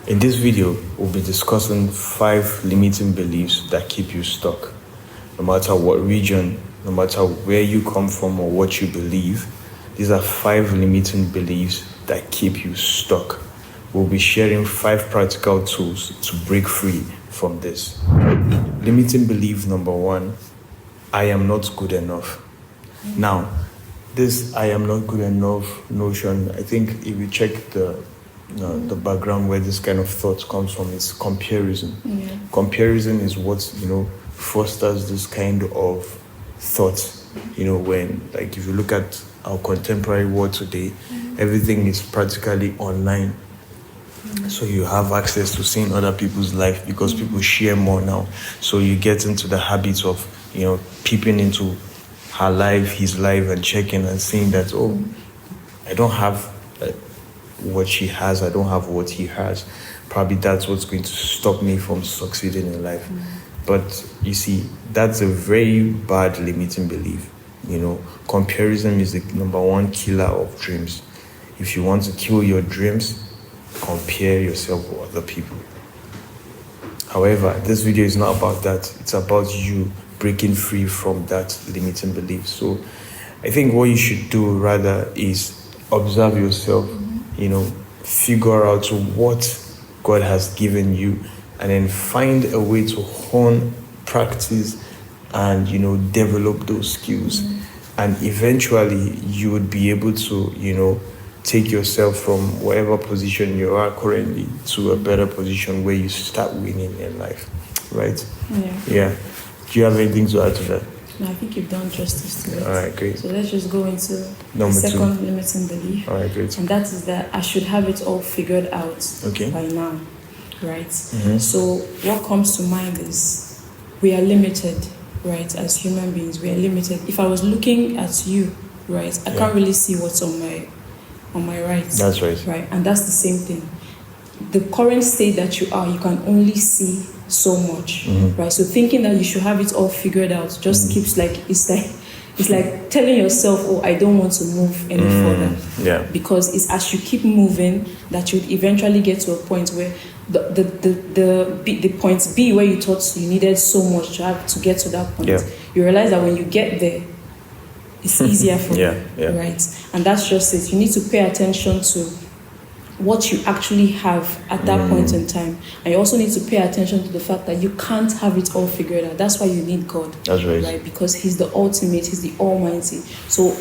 In this video, we'll be discussing 5 limiting beliefs that keep you stuck. No matter what region, no matter where you come from or what you believe, these are 5 limiting beliefs that keep you stuck. We'll be sharing 5 practical tools to break free from this. Limiting belief number 1, I am not good enough. Now, this I am not good enough notion, I think if you check the background where this kind of thought comes from, is comparison. Yeah. Comparison is what, fosters this kind of thought. When, like, if you look at our contemporary world today, everything is practically online. So you have access to seeing other people's life because people share more now. So you get into the habit of, peeping into her life, his life, and checking and seeing that, I don't have what she has, I don't have what he has. Probably that's what's going to stop me from succeeding in life. But you see, that's a very bad limiting belief. Comparison is the number 1 killer of dreams. If you want to kill your dreams, compare yourself with other people. However, this video is not about that. It's about you breaking free from that limiting belief. So I think what you should do rather is observe yourself, figure out what God has given you, and then find a way to hone, practice, and develop those skills. And eventually you would be able to take yourself from whatever position you are currently to a better position where you start winning in life, right? Yeah. Do you have anything to add to that? No, I think you've done justice to it. All right, great. So let's just go into Number the second 2. limiting belief. All right, great. And that is that I should have it all figured out by now, right? So what comes to mind is we are limited, right? As human beings, we are limited. If I was looking at you, right, I can't really see what's on my right. That's right. Right, and that's the same thing. The current state that you are, you can only see so much, right? So thinking that you should have it all figured out just keeps it's like telling yourself, I don't want to move any further. Yeah. Because it's as you keep moving that you'd eventually get to a point where the point B where you thought you needed so much to get to that point, you realize that when you get there, it's easier for you, right? And that's just it. You need to pay attention to what you actually have at that point in time. And you also need to pay attention to the fact that you can't have it all figured out. That's why you need God. That's right. Because He's the ultimate, He's the Almighty. So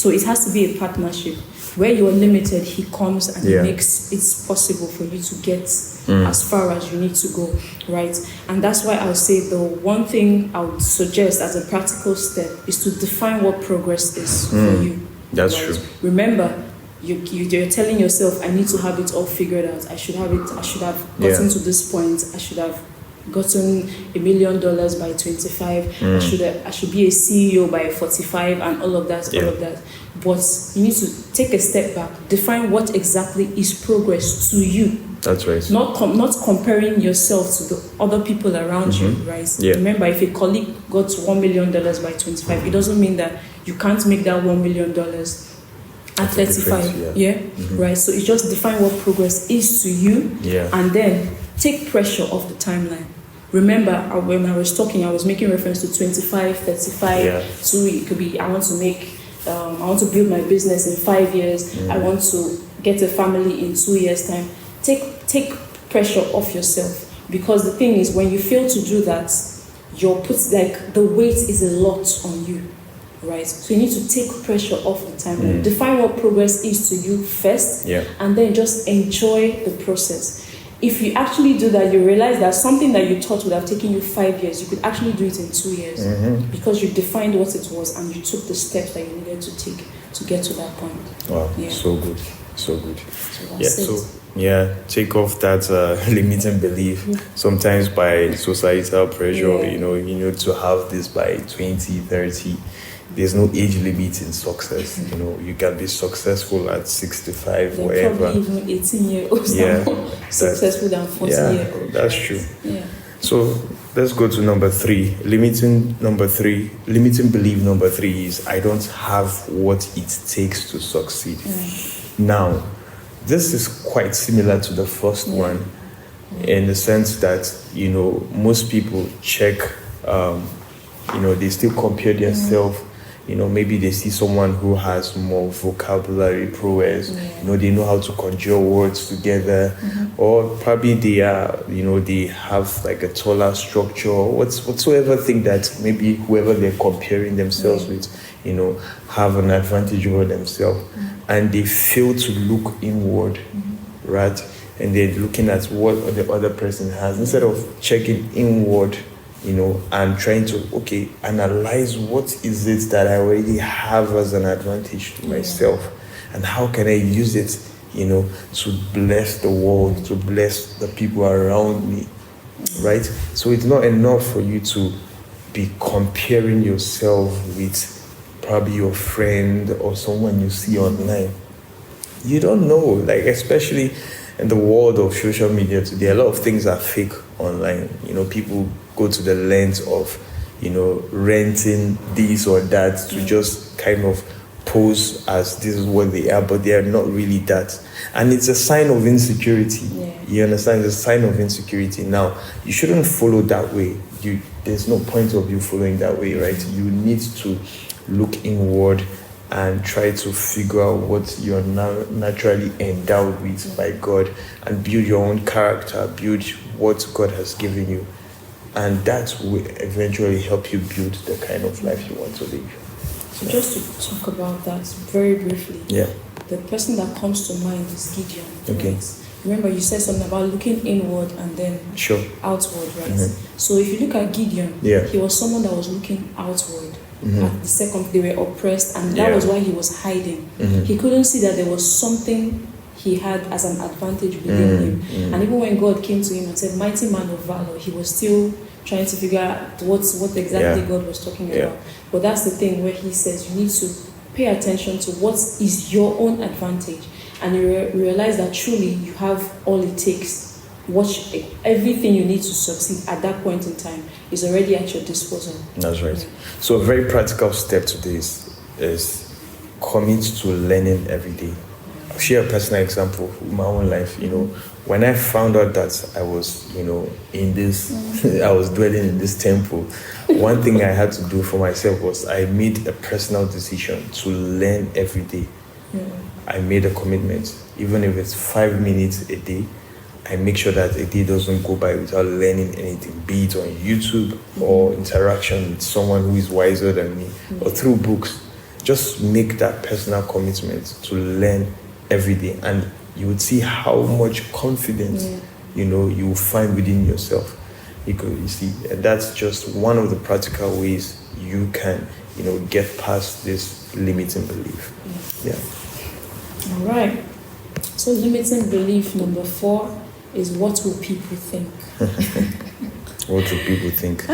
it has to be a partnership. Where you're limited, He comes and He makes it possible for you to get as far as you need to go, right? And that's why I'll say the one thing I would suggest as a practical step is to define what progress is for you. That's true. Remember, you're telling yourself, I need to have it all figured out. I should have it. I should have gotten to this point. I should have gotten $1 million by 25. I should be a CEO by 45, and all of that. But you need to take a step back. Define what exactly is progress to you. That's right. Not comparing yourself to the other people around you, right? Yeah. Remember, if a colleague got $1 million by 25, it doesn't mean that you can't make that $1 million at 35, right? So you just define what progress is to you, and then take pressure off the timeline. Remember, when I was talking, I was making reference to 25, 35. So it could be I want to build my business in 5 years. I want to get a family in 2 years' time. Take pressure off yourself, because the thing is, when you fail to do that, the weight is a lot on you. Right, so you need to take pressure off the timeline. Define what progress is to you first, and then just enjoy the process. If you actually do that, you realize that something that you thought would have taken you 5 years, you could actually do it in 2 years, because you defined what it was and you took the steps that you needed to take to get to that point. Wow, so good. So that's it. Take off that limiting belief. Sometimes by societal pressure, you need to have this by 20, 30. There's no age limit in success. You can be successful at 65, whatever. Probably even 18-year-olds are more successful than 40-year-olds. That's true. Yeah. So let's go to number 3. Limiting belief number 3 is I don't have what it takes to succeed. Now, this is quite similar to the first one, in the sense that, most people check, they still compare themselves. Maybe they see someone who has more vocabulary prowess, they know how to conjure words together, or probably they are, they have like a taller structure, or whatsoever thing that maybe whoever they're comparing themselves with, have an advantage over themselves, and they fail to look inward, right? And they're looking at what the other person has instead of checking inward, and trying to, analyze what is it that I already have as an advantage to myself, and how can I use it, to bless the world, to bless the people around me, right? So it's not enough for you to be comparing yourself with probably your friend or someone you see online. You don't know, like, especially in the world of social media today, a lot of things are fake online. People go to the length of, renting this or that to just kind of pose as this is what they are, but they are not really that. And it's a sign of insecurity. You understand? It's a sign of insecurity. Now, you shouldn't follow that way. There's no point of you following that way, right? You need to look inward and try to figure out what you're naturally endowed with by God, and build your own character, build what God has given you. And that will eventually help you build the kind of life you want to live. So just to talk about that very briefly. The person that comes to mind is Gideon. Okay. Right? Remember, you said something about looking inward and then outward, right? So if you look at Gideon, he was someone that was looking outward. At the second, they were oppressed, and that was why he was hiding. He couldn't see that there was something he had as an advantage within him. And even when God came to him and said, "Mighty man of valor," he was still trying to figure out what exactly God was talking about. But that's the thing where he says you need to pay attention to what is your own advantage, and you realize that truly you have all it takes. Watch everything you need to succeed at that point in time is already at your disposal. That's right. So a very practical step to this is commit to learning every day. I'll share a personal example of my own life. When I found out that I was, in this, I was dwelling in this temple, one thing I had to do for myself was I made a personal decision to learn every day. I made a commitment, even if it's 5 minutes a day. I make sure that a day doesn't go by without learning anything, be it on YouTube or interaction with someone who is wiser than me, or through books. Just make that personal commitment to learn every day, and you would see how much confidence you will find within yourself. Because you see, and that's just one of the practical ways you can get past this limiting belief. All right. So limiting belief number 4 is, what will people think? What will people think?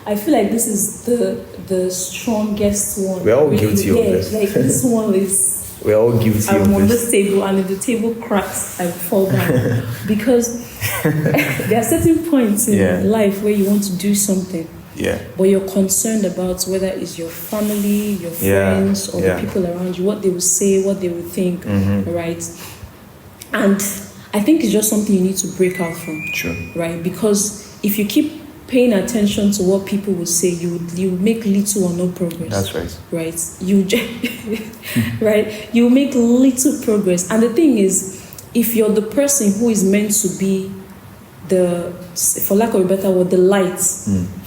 I feel like this is the strongest one. We're all guilty of this. Like this one is. We're all guilty of this. I'm on this table, and if the table cracks, I fall down. Because there are certain points in life where you want to do something. But you're concerned about whether it's your family, your friends, or the people around you, what they will say, what they will think, right? And I think it's just something you need to break out from, right? Because if you keep paying attention to what people will say, you make little or no progress. That's right. Right? Right? You make little progress. And the thing is, if you're the person who is meant to be for lack of a better word, the light.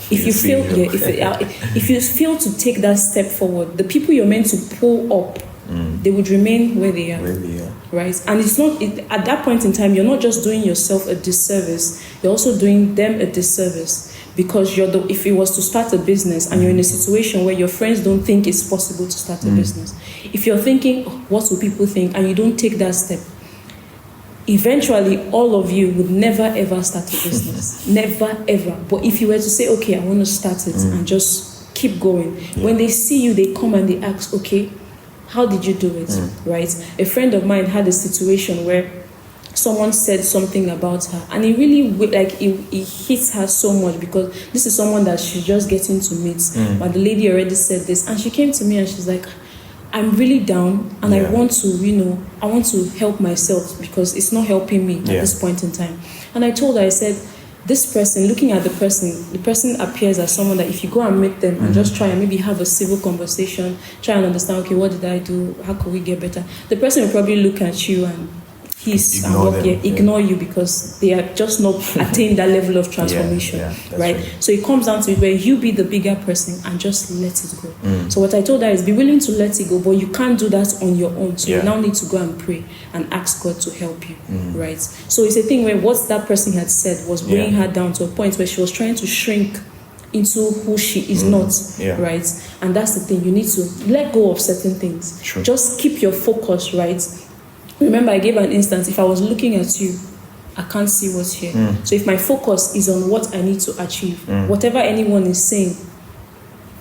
If you fail, if you fail to take that step forward, the people you're meant to pull up, they would remain where they are. Right? And it's not at that point in time, you're not just doing yourself a disservice, you're also doing them a disservice, because if it was to start a business and you're in a situation where your friends don't think it's possible to start a business, if you're thinking, what will people think, and you don't take that step, eventually all of you would never ever start a business. Never ever. But if you were to say, okay, I want to start it and just keep going, when they see you, they come and they ask, okay, how did you do it? Right? A friend of mine had a situation where someone said something about her, and it really it hits her so much, because this is someone that she's just getting to meet. But the lady already said this, and she came to me and she's like, I'm really down and I want to, I want to help myself because it's not helping me at this point in time. And I told her, I said, this person, looking at the person appears as someone that if you go and meet them and just try and maybe have a civil conversation, try and understand, okay, what did I do? How could we get better? The person will probably look at you and hiss and ignore you because they are just not attained that level of transformation, right? So it comes down to it where you be the bigger person and just let it go. So what I told her is be willing to let it go, but you can't do that on your own. So you now need to go and pray and ask God to help you, right? So it's a thing where what that person had said was bringing her down to a point where she was trying to shrink into who she is not, right? And that's the thing, you need to let go of certain things. Just keep your focus, right? Remember, I gave an instance. If I was looking at you, I can't see what's here. So if my focus is on what I need to achieve, whatever anyone is saying,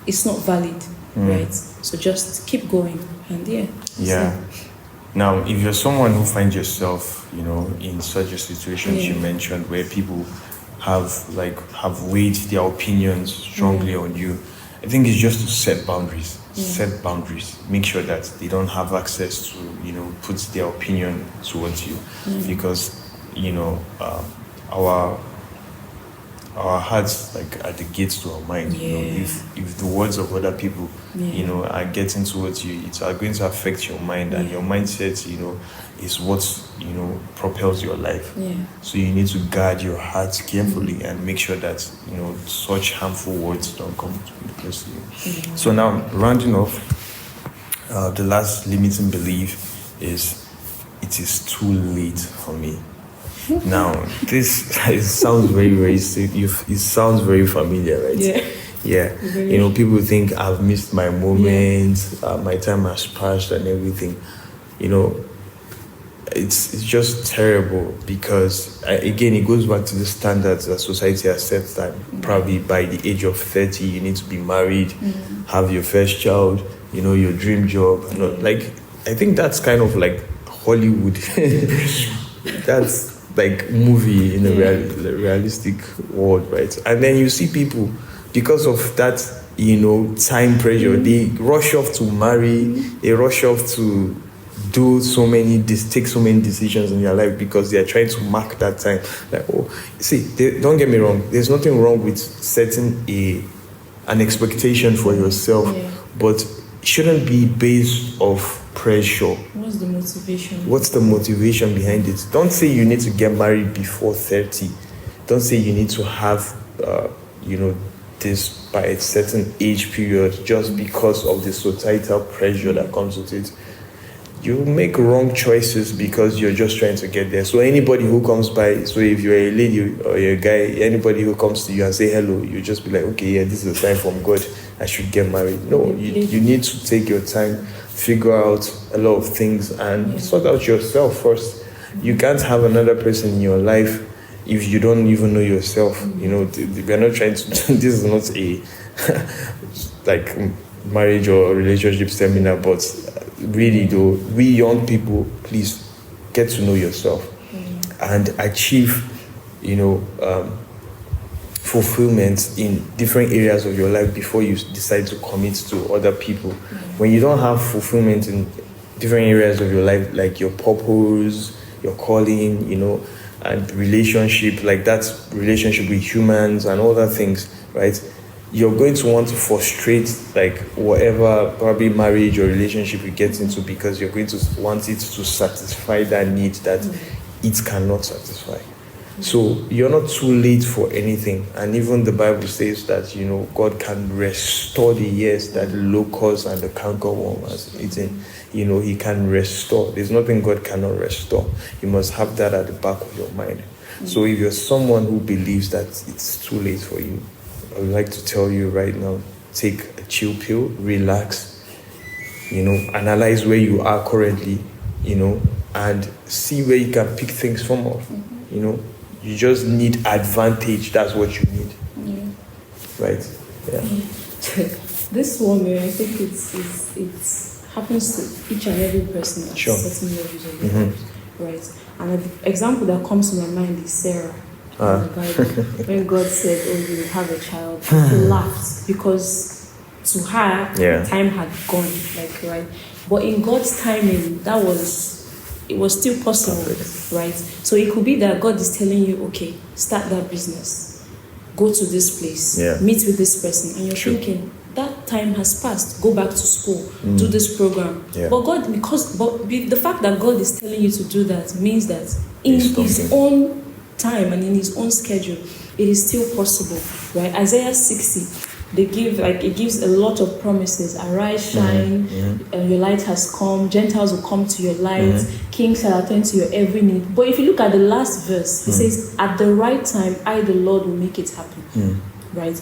it's not valid, right? So just keep going. And Now, if you're someone who finds yourself, in such a situation you mentioned where people have weighed their opinions strongly on you, I think it's just to set boundaries. Set boundaries. Make sure that they don't have access to, put their opinion towards you, because, our hearts are the gates to our mind. If the words of other people, are getting towards you, it's going to affect your mind, and your mindset, is what propels your life. So you need to guard your heart carefully and make sure that such harmful words don't come to you. So now, rounding off, the last limiting belief is it is too late for me. Now, this it sounds very it sounds very familiar, right? People think I've missed my moment, my time has passed and everything. It's just terrible because, again, it goes back to the standards that society has set, that probably by the age of 30 you need to be married, have your first child, your dream job. I think that's kind of like Hollywood. That's like movie in a realistic world, right? And then you see people, because of that, time pressure, they rush off to marry, they rush off to take so many decisions in their life because they are trying to mark that time. Don't get me wrong, there's nothing wrong with setting an expectation for yourself, but it shouldn't be based off pressure. What's the motivation? What's the motivation behind it? Don't say you need to get married before 30. Don't say you need to have, this by a certain age period just because of the societal pressure that comes with it. You make wrong choices because you're just trying to get there. So anybody who comes by, so if you're a lady or you're a guy, anybody who comes to you and say hello, you just be like, okay, this is a sign from God, I should get married. No, you need to take your time, figure out a lot of things and sort out yourself first. You can't have another person in your life if you don't even know yourself. We're not trying to, this is not a like marriage or relationship seminar, but really though, we young people, please get to know yourself and achieve, fulfillment in different areas of your life before you decide to commit to other people. When you don't have fulfillment in different areas of your life, like your purpose, your calling, and relationship, like that relationship with humans and other things, right? You're going to want to frustrate whatever probably marriage or relationship you get into, because you're going to want it to satisfy that need that it cannot satisfy. So you're not too late for anything. And even the Bible says that, God can restore the years that the locust and the cankerworm has eaten. He can restore. There's nothing God cannot restore. You must have that at the back of your mind. So if you're someone who believes that it's too late for you, I would like to tell you right now, take a chill pill, relax, analyze where you are currently, and see where you can pick things from off. You just need advantage. That's what you need. Right? Yeah. This one, I think it's happens to each and every person at certain levels of their lives, right? And the example that comes to my mind is Sarah. In the Bible, when God said, "Oh, you will have a child," she laughed because to her, time had gone. Right? But in God's timing, it was still possible, right? So it could be that God is telling you, okay, start that business, go to this place, meet with this person, and you're thinking, that time has passed, go back to school, do this program. But the fact that God is telling you to do that means that in His own time and in His own schedule, it is still possible, right? Isaiah 60, it gives a lot of promises. Arise, shine, and your light has come. Gentiles will come to your light. Kings shall attend to your every need. But if you look at the last verse, it says, at the right time, I, the Lord, will make it happen, right?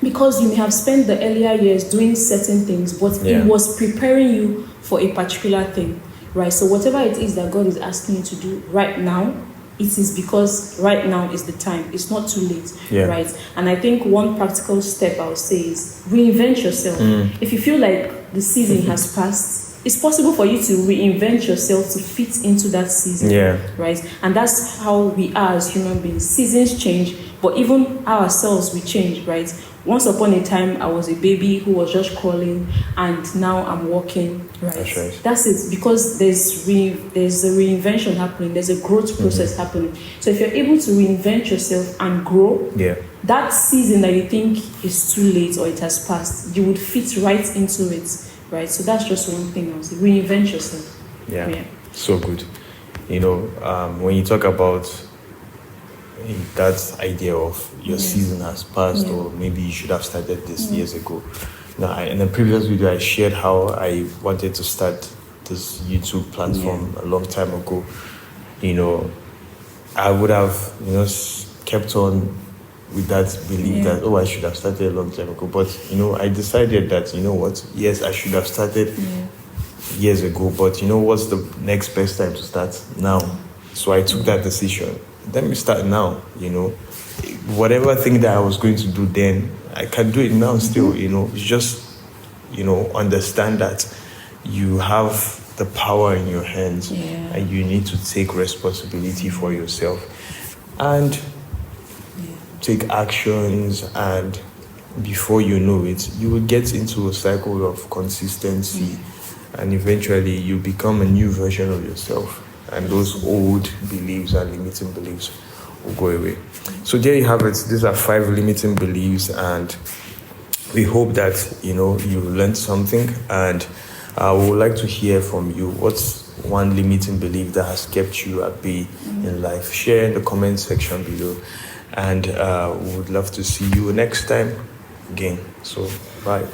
Because you may have spent the earlier years doing certain things, but it was preparing you for a particular thing, right? So whatever it is that God is asking you to do right now, it is because right now is the time. It's not too late, right? And I think one practical step I would say is reinvent yourself. If you feel like the season has passed, it's possible for you to reinvent yourself to fit into that season, right? And that's how we are as human beings. Seasons change, but even ourselves, we change, right? Once upon a time, I was a baby who was just crawling, and now I'm walking, right? That's right. That's it, because there's a reinvention happening, there's a growth process happening. So if you're able to reinvent yourself and grow, that season that you think is too late or it has passed, you would fit right into it, right? So that's just one thing I would say, reinvent yourself. Yeah. So good. When you talk about that idea of your season has passed, or maybe you should have started this years ago. Now, in the previous video, I shared how I wanted to start this YouTube platform a long time ago. I would have, kept on with that belief that, I should have started a long time ago. But, I decided that, yes, I should have started years ago. But, what's the next best time to start? Now. So I took that decision. Let me start now, Whatever thing that I was going to do then, I can do it now still, It's just, understand that you have the power in your hands and you need to take responsibility for yourself and take actions, and before you know it, you will get into a cycle of consistency and eventually you become a new version of yourself. And those old beliefs and limiting beliefs will go away. So there you have it. These are 5 limiting beliefs, and we hope that you learned something. And we would like to hear from you. What's one limiting belief that has kept you at bay in life? Share in the comment section below, and we would love to see you next time again. So bye.